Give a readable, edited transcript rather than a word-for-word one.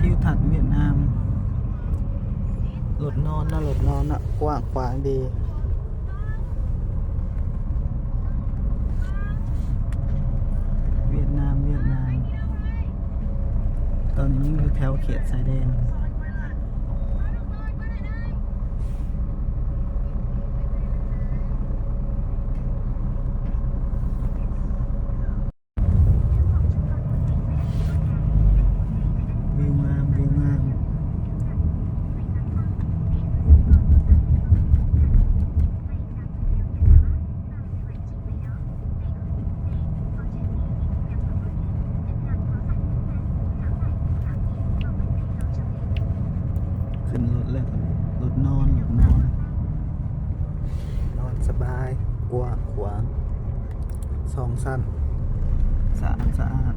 ทิวทัศน์เวียดนามรถนอนนะกว้างขวางดีเวียดนามตอนนี้ยังอยู่แถวเขตชายแดนวิวงามขึ้นรถแล้วรถนอนสบายกว้างขวาง2 ชั้นสะอาด